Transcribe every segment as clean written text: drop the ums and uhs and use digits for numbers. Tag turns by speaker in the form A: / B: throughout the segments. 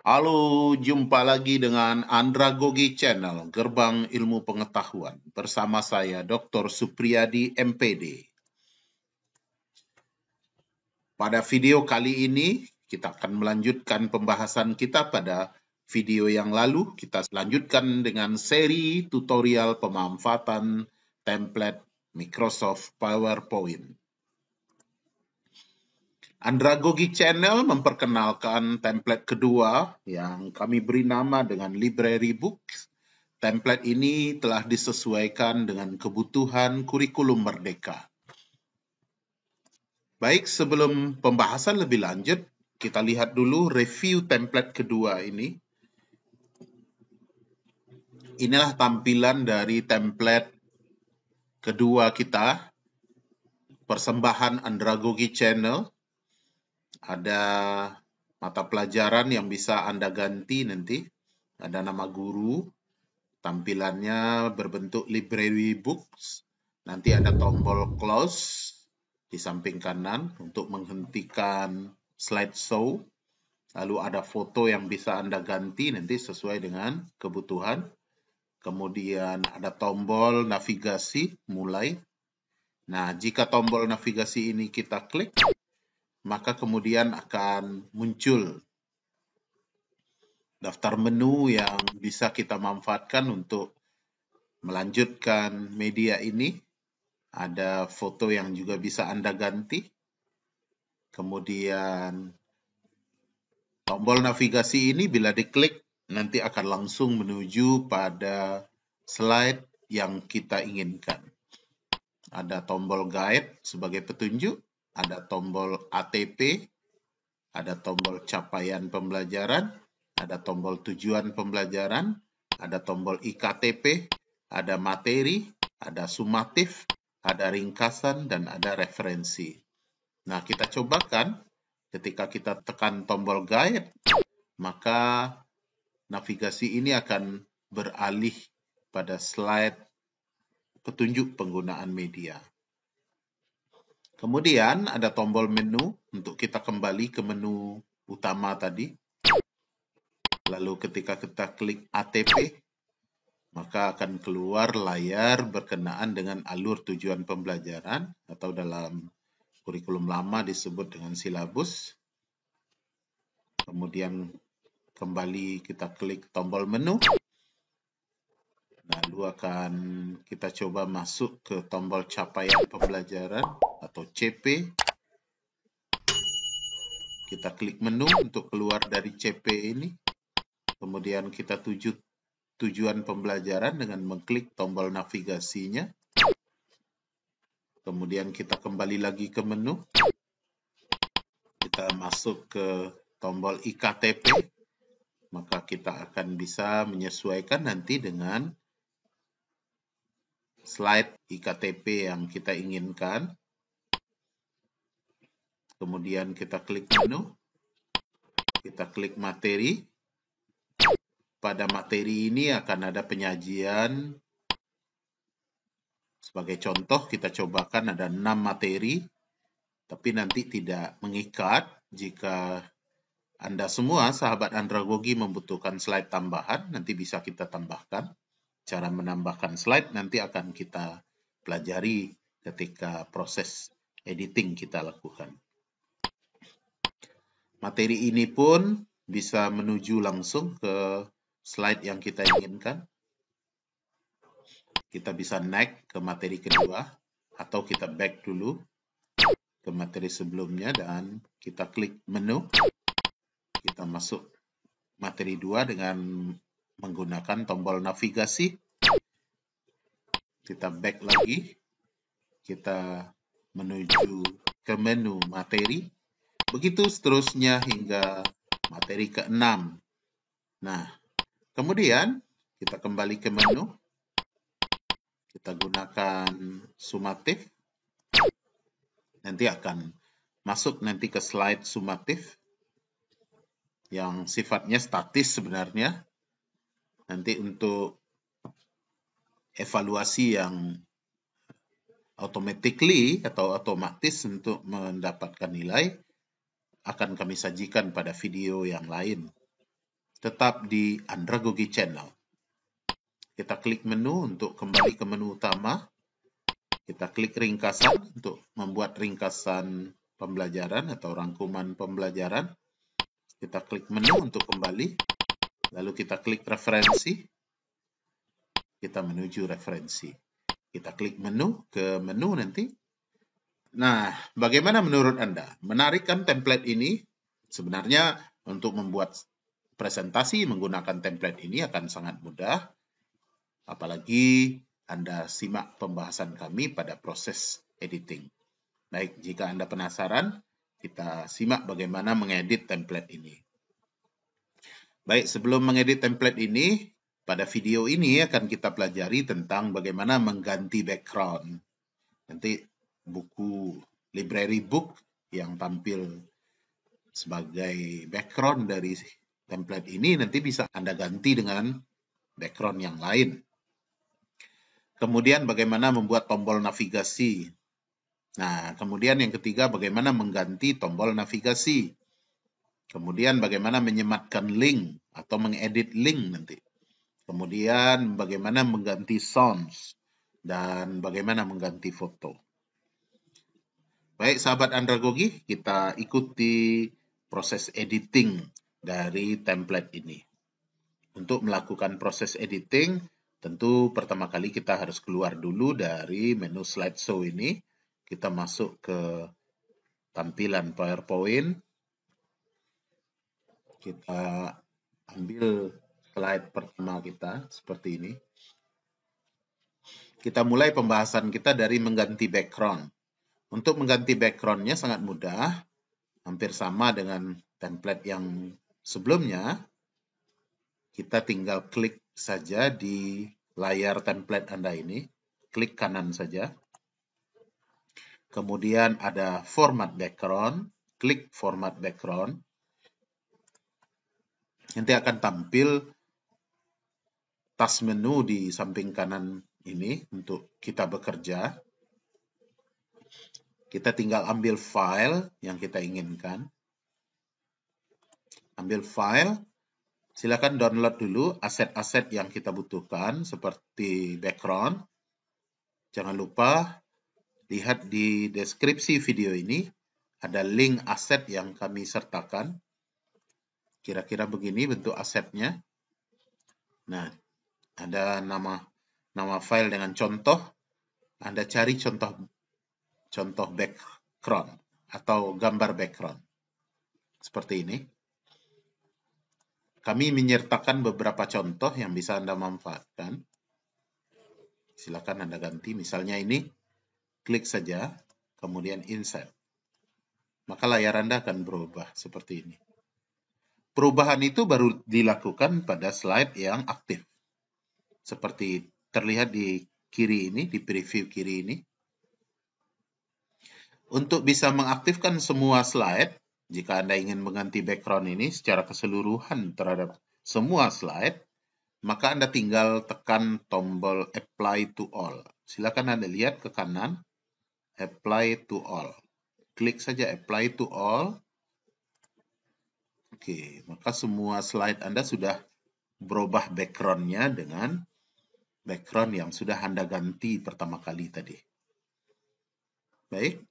A: Halo, jumpa lagi dengan Andragogi Channel, Gerbang Ilmu Pengetahuan. Bersama saya, Dr. Supriyadi, MPD. Pada video kali ini, kita akan melanjutkan pembahasan kita pada video yang lalu. Kita lanjutkan dengan seri tutorial pemanfaatan template Microsoft PowerPoint. Andragogi Channel memperkenalkan template kedua yang kami beri nama dengan Library Books. Template ini telah disesuaikan dengan kebutuhan kurikulum Merdeka. Baik, sebelum pembahasan lebih lanjut, kita lihat dulu review template kedua ini. Inilah tampilan dari template kedua kita, persembahan Andragogi Channel. Ada mata pelajaran yang bisa Anda ganti nanti. Ada nama guru, tampilannya berbentuk library books. Nanti ada tombol close di samping kanan untuk menghentikan slideshow. Lalu ada foto yang bisa Anda ganti nanti sesuai dengan kebutuhan. Kemudian ada tombol navigasi mulai. Nah, jika tombol navigasi ini kita klik, maka kemudian akan muncul daftar menu yang bisa kita manfaatkan untuk melanjutkan media ini. Ada foto yang juga bisa Anda ganti. Kemudian tombol navigasi ini bila diklik nanti akan langsung menuju pada slide yang kita inginkan. Ada tombol guide sebagai petunjuk, ada tombol ATP, ada tombol capaian pembelajaran, ada tombol tujuan pembelajaran, ada tombol IKTP, ada materi, ada sumatif, ada ringkasan, dan ada referensi. Nah, kita cobakan ketika kita tekan tombol guide, maka navigasi ini akan beralih pada slide petunjuk penggunaan media. Kemudian ada tombol menu untuk kita kembali ke menu utama tadi. Lalu ketika kita klik ATP, maka akan keluar layar berkenaan dengan alur tujuan pembelajaran atau dalam kurikulum lama disebut dengan silabus. Kemudian kembali kita klik tombol menu. Lalu akan kita coba masuk ke tombol capaian pembelajaran atau CP. Kita klik menu untuk keluar dari CP ini. Kemudian kita tuju tujuan pembelajaran dengan mengklik tombol navigasinya. Kemudian kita kembali lagi ke menu. Kita masuk ke tombol IKTP. Maka kita akan bisa menyesuaikan nanti dengan slide IKTP yang kita inginkan. Kemudian kita klik menu. Kita klik materi. Pada materi ini akan ada penyajian. Sebagai contoh, kita cobakan ada 6 materi, tapi nanti tidak mengikat. Jika Anda semua, sahabat Andragogi, membutuhkan slide tambahan, nanti bisa kita tambahkan. Cara menambahkan slide nanti akan kita pelajari ketika proses editing kita lakukan. Materi ini pun bisa menuju langsung ke slide yang kita inginkan. Kita bisa naik ke materi kedua atau kita back dulu ke materi sebelumnya dan kita klik menu. Kita masuk materi 2 dengan menggunakan tombol navigasi. Kita back lagi. Kita menuju ke menu materi. Begitu seterusnya hingga materi ke-6. Nah, kemudian kita kembali ke menu. Kita gunakan sumatif. Nanti akan masuk nanti ke slide sumatif yang sifatnya statis sebenarnya. Nanti untuk evaluasi yang automatically atau otomatis untuk mendapatkan nilai akan kami sajikan pada video yang lain. tetap di Andragogi Channel. Kita klik menu untuk kembali ke menu utama. Kita klik ringkasan untuk membuat ringkasan pembelajaran atau rangkuman pembelajaran. Kita klik menu untuk kembali. Lalu kita klik referensi. Kita menuju referensi. Kita klik menu ke menu nanti. Nah, bagaimana menurut Anda? Menarik kan template ini? Sebenarnya untuk membuat presentasi menggunakan template ini akan sangat mudah. Apalagi Anda simak pembahasan kami pada proses editing. Baik, jika Anda penasaran, kita simak bagaimana mengedit template ini. Baik, sebelum mengedit template ini, pada video ini akan kita pelajari tentang bagaimana mengganti background. Nanti buku library book yang tampil sebagai background dari template ini nanti bisa Anda ganti dengan background yang lain. Kemudian bagaimana membuat tombol navigasi. Nah, kemudian yang ketiga bagaimana mengganti tombol navigasi. Kemudian bagaimana menyematkan link atau mengedit link nanti. Kemudian bagaimana mengganti sounds dan bagaimana mengganti foto. Baik sahabat Andragogi, kita ikuti proses editing dari template ini. Untuk melakukan proses editing, tentu pertama kali kita harus keluar dulu dari menu slideshow ini. Kita masuk ke tampilan PowerPoint. Kita ambil slide pertama kita seperti ini. Kita mulai pembahasan kita dari mengganti background. Untuk mengganti background-nya sangat mudah, hampir sama dengan template yang sebelumnya. Kita tinggal klik saja di layar template Anda ini, klik kanan saja. Kemudian ada format background, klik format background. Nanti akan tampil tas menu di samping kanan ini untuk kita bekerja. Kita tinggal ambil file yang kita inginkan. Ambil file, silakan download dulu aset-aset yang kita butuhkan seperti background. Jangan lupa lihat di deskripsi video ini ada link aset yang kami sertakan. Kira-kira begini bentuk asetnya. Nah, ada nama file dengan contoh. Anda cari contoh background atau gambar background. Seperti ini. Kami menyertakan beberapa contoh yang bisa Anda manfaatkan. Silakan Anda ganti. Misalnya ini, klik saja, kemudian insert. Maka layar Anda akan berubah seperti ini. Perubahan itu baru dilakukan pada slide yang aktif. Seperti terlihat di kiri ini, di preview kiri ini. Untuk bisa mengaktifkan semua slide, jika Anda ingin mengganti background ini secara keseluruhan terhadap semua slide, maka Anda tinggal tekan tombol Apply to All. Silakan Anda lihat ke kanan, Apply to All. Klik saja Apply to All. Oke, maka semua slide Anda sudah berubah background-nya dengan background yang sudah Anda ganti pertama kali tadi. Baik.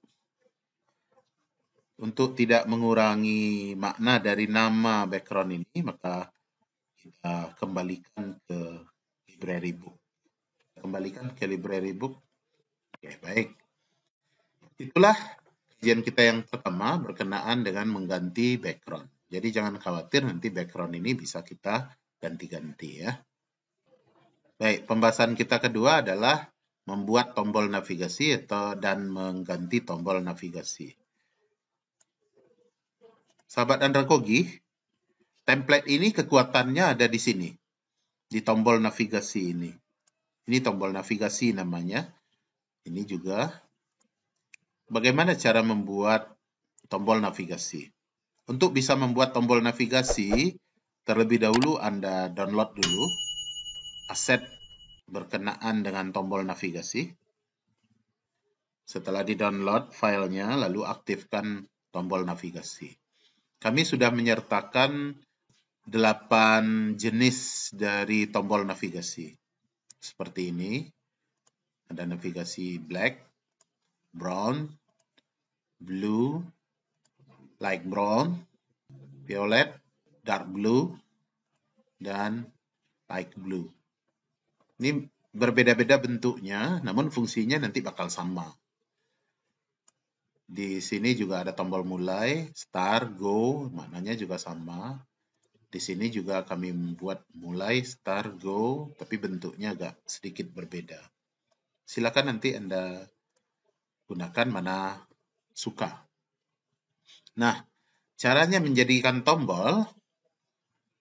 A: Untuk tidak mengurangi makna dari nama background ini, maka kita kembalikan ke library book. Kembalikan ke library book. Oke, baik. Itulah kajian kita yang pertama berkenaan dengan mengganti background. Jadi jangan khawatir nanti background ini bisa kita ganti-ganti ya. Baik, pembahasan kita kedua adalah membuat tombol navigasi dan mengganti tombol navigasi. Sahabat Andragogi, template ini kekuatannya ada di sini, di tombol navigasi ini. Ini tombol navigasi namanya. Ini juga bagaimana cara membuat tombol navigasi. Untuk bisa membuat tombol navigasi, terlebih dahulu Anda download dulu aset berkenaan dengan tombol navigasi. Setelah di-download filenya, lalu aktifkan tombol navigasi. Kami sudah menyertakan 8 jenis dari tombol navigasi. Seperti ini. Ada navigasi black, brown, blue, light brown, violet, dark blue, dan light blue. Ini berbeda-beda bentuknya, namun fungsinya nanti bakal sama. Di sini juga ada tombol mulai, start, go, maknanya juga sama. Di sini juga kami membuat mulai, start, go, tapi bentuknya agak sedikit berbeda. Silakan nanti Anda gunakan mana suka. Nah, caranya menjadikan tombol,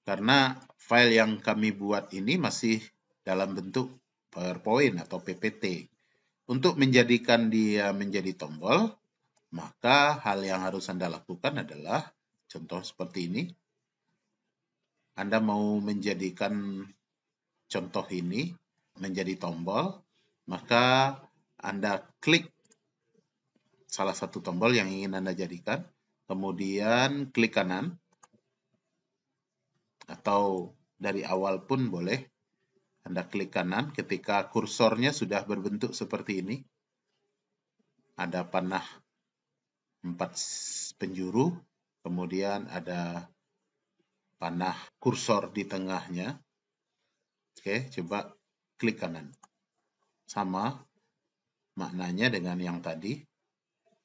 A: karena file yang kami buat ini masih dalam bentuk PowerPoint atau PPT. Untuk menjadikan dia menjadi tombol, maka hal yang harus Anda lakukan adalah, contoh seperti ini. Anda mau menjadikan contoh ini menjadi tombol, maka Anda klik salah satu tombol yang ingin Anda jadikan, kemudian klik kanan, atau dari awal pun boleh. Anda klik kanan ketika kursornya sudah berbentuk seperti ini. Ada panah 4 penjuru, kemudian ada panah kursor di tengahnya. Oke, coba klik kanan. Sama maknanya dengan yang tadi.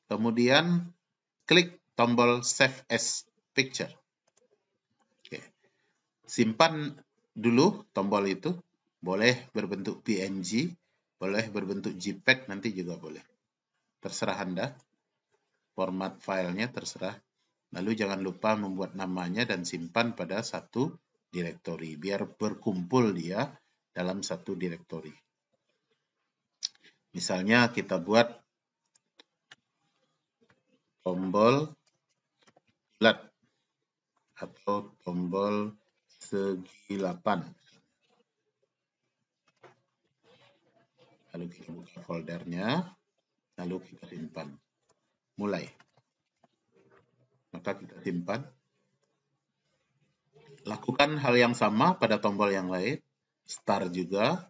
A: Kemudian klik tombol Save as Picture. Oke. Simpan dulu tombol itu. Boleh berbentuk PNG, boleh berbentuk JPEG, nanti juga boleh. Terserah Anda. Format filenya terserah. Lalu jangan lupa membuat namanya dan simpan pada satu direktori, biar berkumpul dia dalam satu direktori. Misalnya kita buat tombol bulat atau tombol segi 8. Lalu kita buka foldernya, lalu kita simpan. Mulai. Maka kita simpan. Lakukan hal yang sama pada tombol yang lain. Start juga.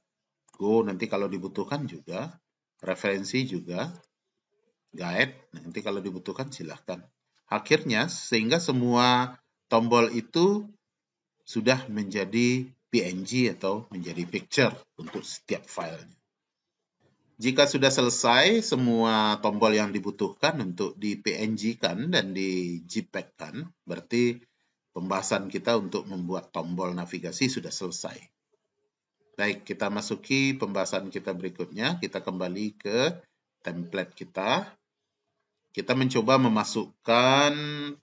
A: Go nanti kalau dibutuhkan juga. Referensi juga. Guide nanti kalau dibutuhkan silahkan. Akhirnya sehingga semua tombol itu sudah menjadi PNG atau menjadi picture untuk setiap filenya. Jika sudah selesai semua tombol yang dibutuhkan untuk di PNG-kan dan di JPEG-kan, berarti pembahasan kita untuk membuat tombol navigasi sudah selesai. Baik, kita masuki pembahasan kita berikutnya. Kita kembali ke template kita. Kita mencoba memasukkan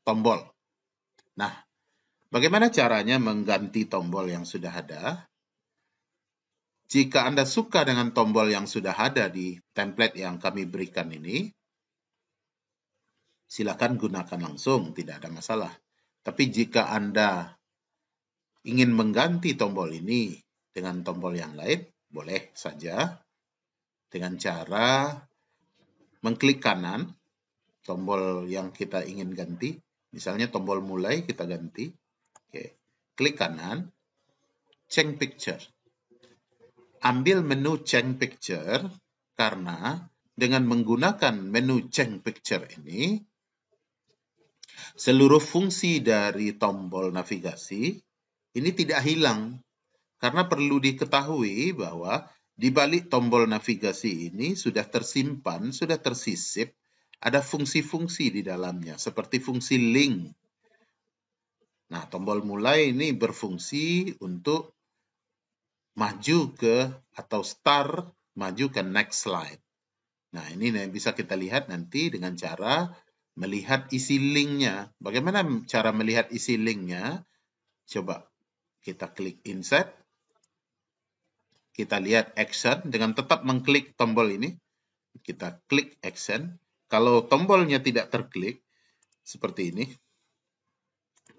A: tombol. Nah, bagaimana caranya mengganti tombol yang sudah ada? Jika Anda suka dengan tombol yang sudah ada di template yang kami berikan ini, silakan gunakan langsung, tidak ada masalah. Tapi jika Anda ingin mengganti tombol ini dengan tombol yang lain, boleh saja dengan cara mengklik kanan tombol yang kita ingin ganti. Misalnya tombol mulai kita ganti. Oke. Klik kanan, change picture. Ambil menu change picture karena dengan menggunakan menu change picture ini, seluruh fungsi dari tombol navigasi ini tidak hilang. Karena perlu diketahui bahwa di balik tombol navigasi ini sudah tersimpan, sudah tersisip, ada fungsi-fungsi di dalamnya, seperti fungsi link. Nah, tombol mulai ini berfungsi untuk maju ke atau start, maju ke next slide. Nah, ini bisa kita lihat nanti dengan cara melihat isi linknya. Bagaimana cara melihat isi linknya? Coba kita klik insert. Kita lihat action dengan tetap mengklik tombol ini. Kita klik action. Kalau tombolnya tidak terklik, seperti ini,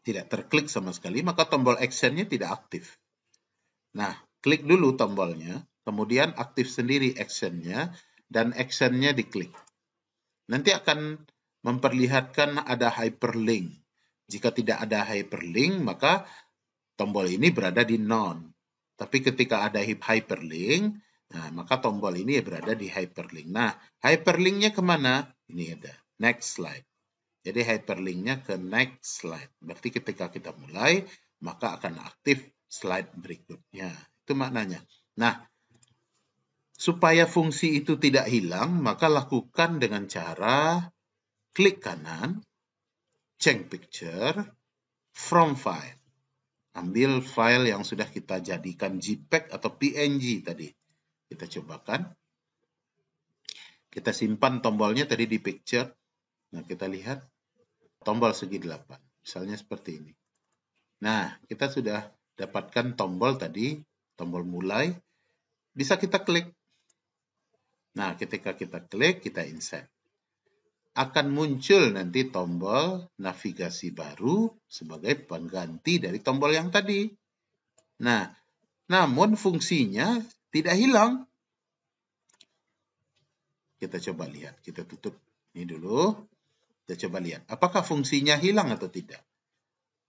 A: tidak terklik sama sekali, maka tombol actionnya tidak aktif. Nah, klik dulu tombolnya, kemudian aktif sendiri actionnya, dan actionnya diklik. Nanti akan memperlihatkan ada hyperlink. Jika tidak ada hyperlink, maka tombol ini berada di none. Tapi ketika ada hyperlink, nah, maka tombol ini berada di hyperlink. Nah, hyperlinknya kemana? Ini ada, next slide. Jadi hyperlinknya ke next slide. Berarti ketika kita mulai, maka akan aktif slide berikutnya. Itu maknanya. Nah, supaya fungsi itu tidak hilang, maka lakukan dengan cara klik kanan, change picture, from file. Ambil file yang sudah kita jadikan JPEG atau PNG tadi. Kita cobakan. Kita simpan tombolnya tadi di picture. Nah, kita lihat tombol segi 8. Misalnya seperti ini. Nah, kita sudah dapatkan tombol tadi, tombol mulai. Bisa kita klik. Nah, ketika kita klik, kita insert. Akan muncul nanti tombol navigasi baru sebagai pengganti dari tombol yang tadi. Nah, namun fungsinya tidak hilang. Kita coba lihat, kita tutup ini dulu. Kita coba lihat, apakah fungsinya hilang atau tidak?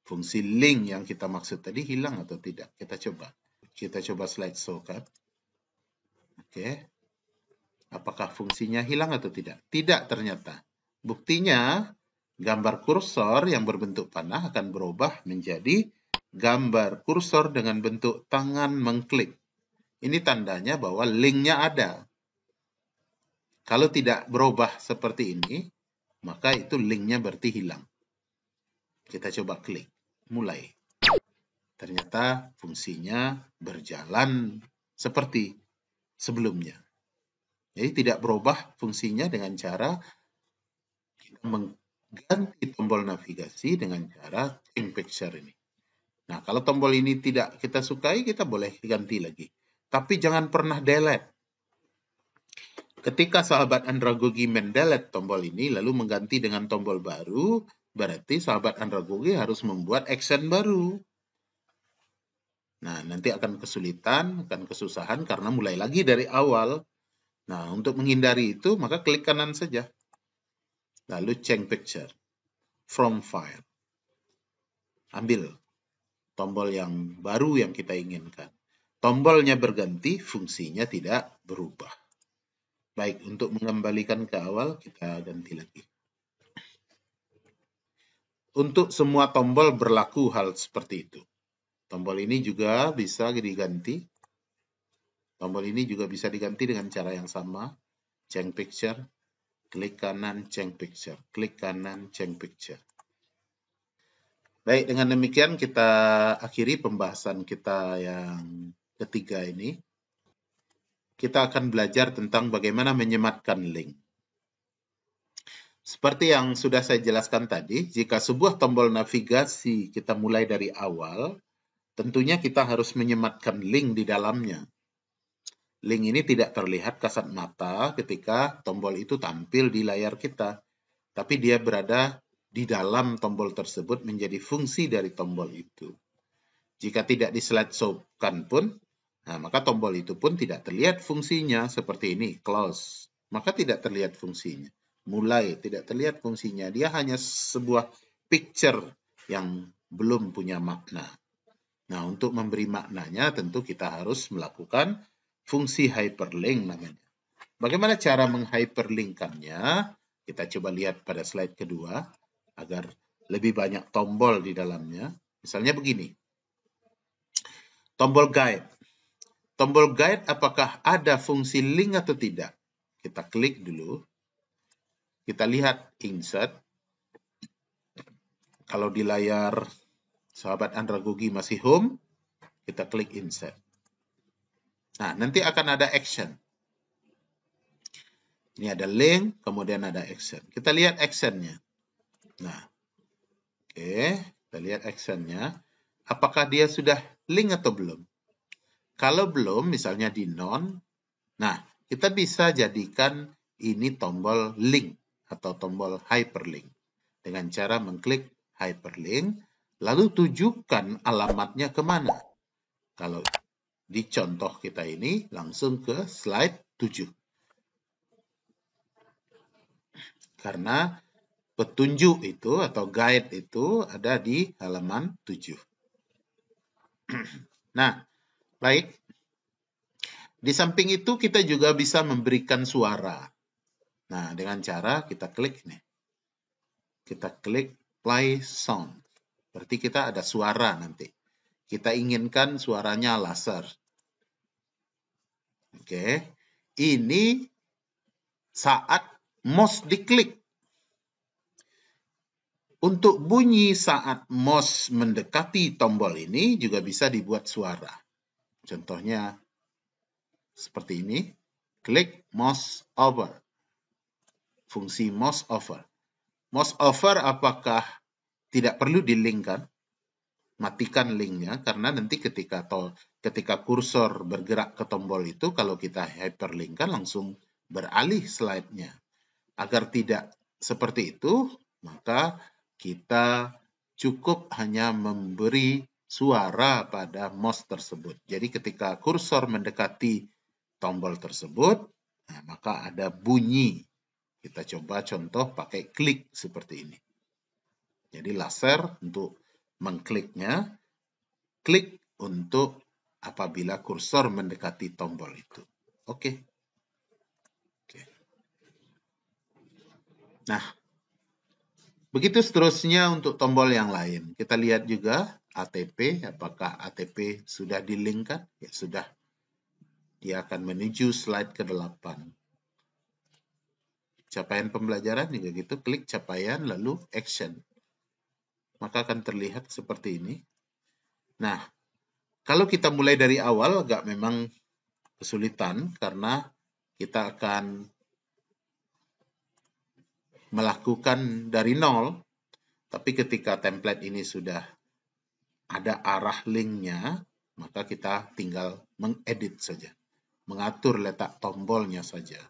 A: Fungsi link yang kita maksud tadi hilang atau tidak? Kita coba. Kita coba slide show kan. Oke. Apakah fungsinya hilang atau tidak? Tidak ternyata. Buktinya, gambar kursor yang berbentuk panah akan berubah menjadi gambar kursor dengan bentuk tangan mengklik. Ini tandanya bahwa linknya ada. Kalau tidak berubah seperti ini, maka itu linknya berarti hilang. Kita coba klik. Mulai. Ternyata fungsinya berjalan seperti sebelumnya. Jadi tidak berubah fungsinya dengan cara kita mengganti tombol navigasi dengan cara change picture ini. Nah, kalau tombol ini tidak kita sukai, kita boleh ganti lagi. Tapi jangan pernah delete. Ketika sahabat andragogi mendelete tombol ini, lalu mengganti dengan tombol baru, berarti sahabat andragogi harus membuat action baru. Nah, nanti akan kesulitan, akan kesusahan karena mulai lagi dari awal. Nah, untuk menghindari itu, maka klik kanan saja. Lalu change picture. From file. Ambil tombol yang baru yang kita inginkan. Tombolnya berganti, fungsinya tidak berubah. Baik, untuk mengembalikan ke awal, kita ganti lagi. Untuk semua tombol berlaku hal seperti itu. Tombol ini juga bisa diganti. Tombol ini juga bisa diganti dengan cara yang sama. Change picture, klik kanan, change picture. Klik kanan, change picture. Baik, dengan demikian kita akhiri pembahasan kita yang ketiga ini. Kita akan belajar tentang bagaimana menyematkan link. Seperti yang sudah saya jelaskan tadi, jika sebuah tombol navigasi kita mulai dari awal, tentunya kita harus menyematkan link di dalamnya. Link ini tidak terlihat kasat mata ketika tombol itu tampil di layar kita, tapi dia berada di dalam tombol tersebut menjadi fungsi dari tombol itu. Jika tidak di slide show-kan pun, nah, maka tombol itu pun tidak terlihat fungsinya seperti ini, close. Maka tidak terlihat fungsinya. Mulai, tidak terlihat fungsinya. Dia hanya sebuah picture yang belum punya makna. Nah, untuk memberi maknanya tentu kita harus melakukan fungsi hyperlink namanya. Bagaimana cara menghyperlinkkannya? Kita coba lihat pada slide kedua agar lebih banyak tombol di dalamnya. Misalnya begini. Tombol guide. Tombol guide apakah ada fungsi link atau tidak? Kita klik dulu. Kita lihat insert. Kalau di layar sahabat andragogi masih home, kita klik insert. Nah, nanti akan ada action. Ini ada link, kemudian ada action. Kita lihat actionnya. Nah, oke, kita lihat actionnya. Apakah dia sudah link atau belum? Kalau belum, misalnya di none, nah, kita bisa jadikan ini tombol link atau tombol hyperlink. Dengan cara mengklik hyperlink, lalu tujukan alamatnya kemana. Kalau di contoh kita ini, langsung ke slide 7. Karena petunjuk itu atau guide itu ada di halaman 7. Nah, baik. Di samping itu kita juga bisa memberikan suara. Nah, dengan cara kita klik nih. Kita klik play sound. Berarti kita ada suara nanti. Kita inginkan suaranya laser. Oke. Ini saat mouse diklik. Untuk bunyi saat mouse mendekati tombol ini juga bisa dibuat suara. Contohnya seperti ini. Klik mouse over. Fungsi mouse over. Mouse over apakah tidak perlu di-link-kan? Matikan linknya, karena nanti ketika kursor bergerak ke tombol itu, kalau kita hyperlink-kan langsung beralih slide-nya. Agar tidak seperti itu, maka kita cukup hanya memberi suara pada mouse tersebut. Jadi ketika kursor mendekati tombol tersebut, nah, maka ada bunyi. Kita coba contoh pakai klik seperti ini. Jadi laser untuk mengkliknya, klik untuk apabila kursor mendekati tombol itu. Oke. Nah, begitu seterusnya untuk tombol yang lain. Kita lihat juga ATP, apakah ATP sudah di-link-kan? Ya sudah. Dia akan menuju slide ke-8. Capaian pembelajaran juga gitu, klik capaian lalu action. Maka akan terlihat seperti ini. Nah, kalau kita mulai dari awal agak memang kesulitan karena kita akan melakukan dari nol, tapi ketika template ini sudah ada arah linknya, maka kita tinggal mengedit saja, mengatur letak tombolnya saja.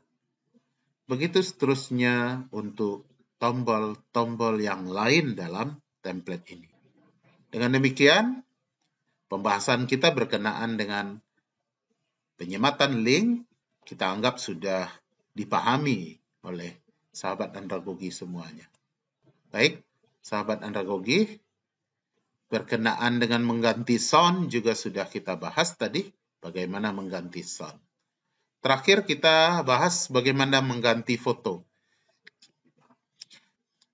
A: Begitu seterusnya untuk tombol-tombol yang lain dalam template ini. Dengan demikian, pembahasan kita berkenaan dengan penyematan link, kita anggap sudah dipahami oleh sahabat andragogi semuanya. Baik, sahabat andragogi, berkenaan dengan mengganti sound juga sudah kita bahas tadi, bagaimana mengganti sound. Terakhir kita bahas bagaimana mengganti foto.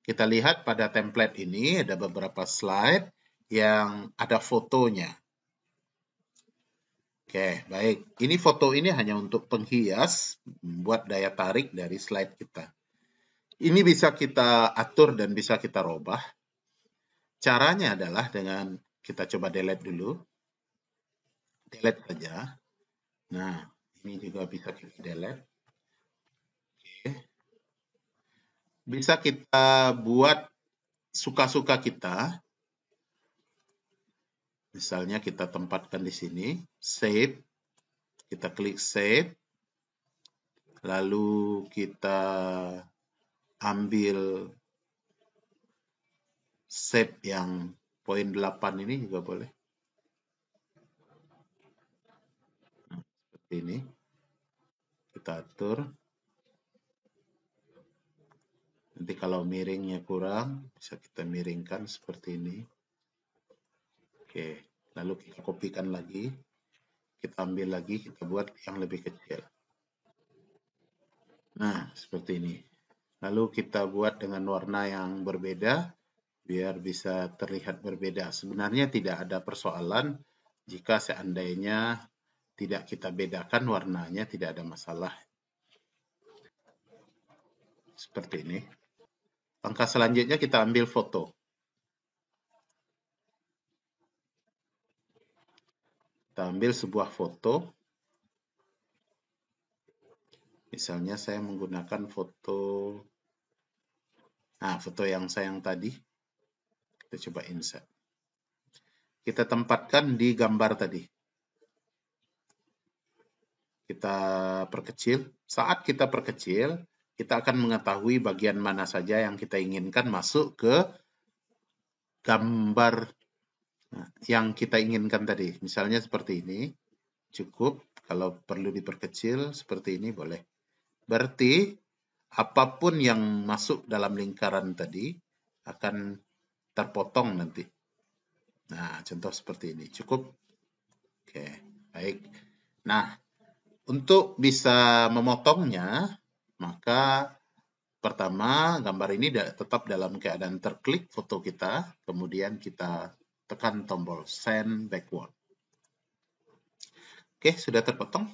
A: Kita lihat pada template ini ada beberapa slide yang ada fotonya. Oke, baik. Ini foto ini hanya untuk penghias, membuat daya tarik dari slide kita. Ini bisa kita atur dan bisa kita robah. Caranya adalah dengan kita coba delete dulu. Delete saja. Nah, ini juga bisa kita delete. Oke. Bisa kita buat suka-suka kita. Misalnya kita tempatkan di sini, save. Kita klik save. Lalu kita ambil save yang poin 8 ini juga boleh. Nah, seperti ini. Kita atur. Nanti kalau miringnya kurang, bisa kita miringkan seperti ini. Oke, lalu kita kopikan lagi. Kita ambil lagi, kita buat yang lebih kecil. Nah, seperti ini. Lalu kita buat dengan warna yang berbeda, biar bisa terlihat berbeda. Sebenarnya tidak ada persoalan jika seandainya tidak kita bedakan warnanya, tidak ada masalah. Seperti ini. Langkah selanjutnya kita ambil foto. Kita ambil sebuah foto. Misalnya saya menggunakan foto, foto yang tadi. Kita coba insert. Kita tempatkan di gambar tadi. Kita perkecil. Saat kita perkecil, kita akan mengetahui bagian mana saja yang kita inginkan masuk ke gambar yang kita inginkan tadi. Misalnya seperti ini. Cukup. Kalau perlu diperkecil, seperti ini boleh. Berarti apapun yang masuk dalam lingkaran tadi akan terpotong nanti. Nah, contoh seperti ini. Cukup. Oke, baik. Nah, untuk bisa memotongnya, maka pertama gambar ini tetap dalam keadaan terklik foto kita, kemudian kita tekan tombol send backward. Oke, sudah terpotong.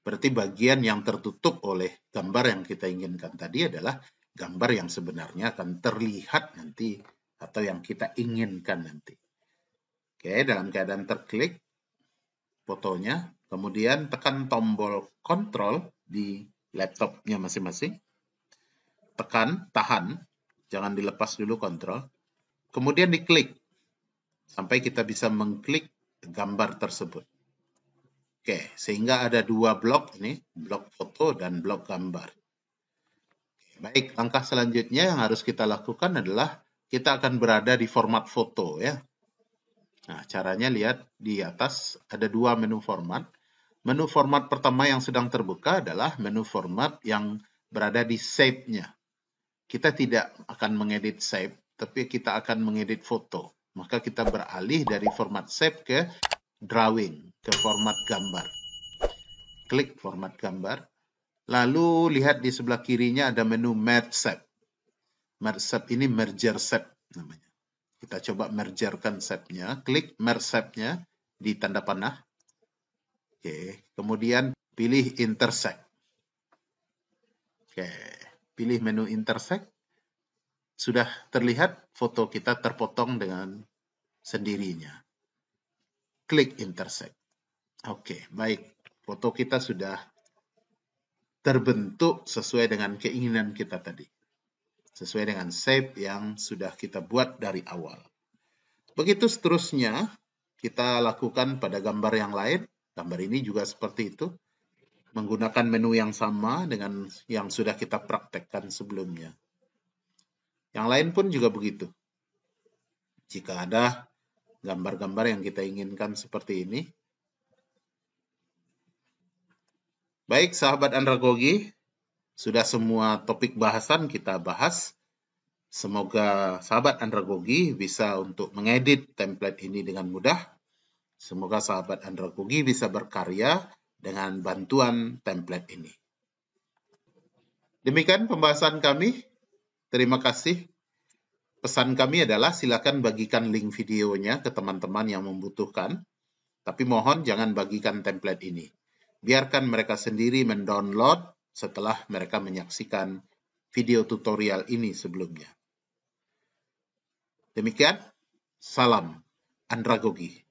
A: Berarti bagian yang tertutup oleh gambar yang kita inginkan tadi adalah gambar yang sebenarnya akan terlihat nanti atau yang kita inginkan nanti. Oke, dalam keadaan terklik fotonya, kemudian tekan tombol kontrol di laptopnya masing-masing. Tekan, tahan, jangan dilepas dulu kontrol. Kemudian diklik sampai kita bisa mengklik gambar tersebut. Oke, sehingga ada dua blok ini, blok foto dan blok gambar. Baik, langkah selanjutnya yang harus kita lakukan adalah kita akan berada di format foto ya. Nah, caranya lihat di atas ada dua menu format. Menu format pertama yang sedang terbuka adalah menu format yang berada di save-nya. Kita tidak akan mengedit save, tapi kita akan mengedit foto. Maka kita beralih dari format save ke drawing, ke format gambar. Klik format gambar. Lalu lihat di sebelah kirinya ada menu Merge Shape. Merge Shape ini Merger Shape namanya. Kita coba mergerkan shape-nya. Klik Merge Shape-nya di tanda panah. Oke, kemudian pilih Intersect. Oke, pilih menu Intersect. Sudah terlihat foto kita terpotong dengan sendirinya. Klik Intersect. Oke, baik. Foto kita sudah terbentuk sesuai dengan keinginan kita tadi. Sesuai dengan shape yang sudah kita buat dari awal. Begitu seterusnya, kita lakukan pada gambar yang lain. Gambar ini juga seperti itu. Menggunakan menu yang sama dengan yang sudah kita praktekkan sebelumnya. Yang lain pun juga begitu. Jika ada gambar-gambar yang kita inginkan seperti ini. Baik, sahabat andragogi, sudah semua topik bahasan kita bahas. Semoga sahabat andragogi bisa untuk mengedit template ini dengan mudah. Semoga sahabat andragogi bisa berkarya dengan bantuan template ini. Demikian pembahasan kami. Terima kasih. Pesan kami adalah silakan bagikan link videonya ke teman-teman yang membutuhkan. Tapi mohon jangan bagikan template ini. Biarkan mereka sendiri mendownload setelah mereka menyaksikan video tutorial ini sebelumnya. Demikian, salam andragogi.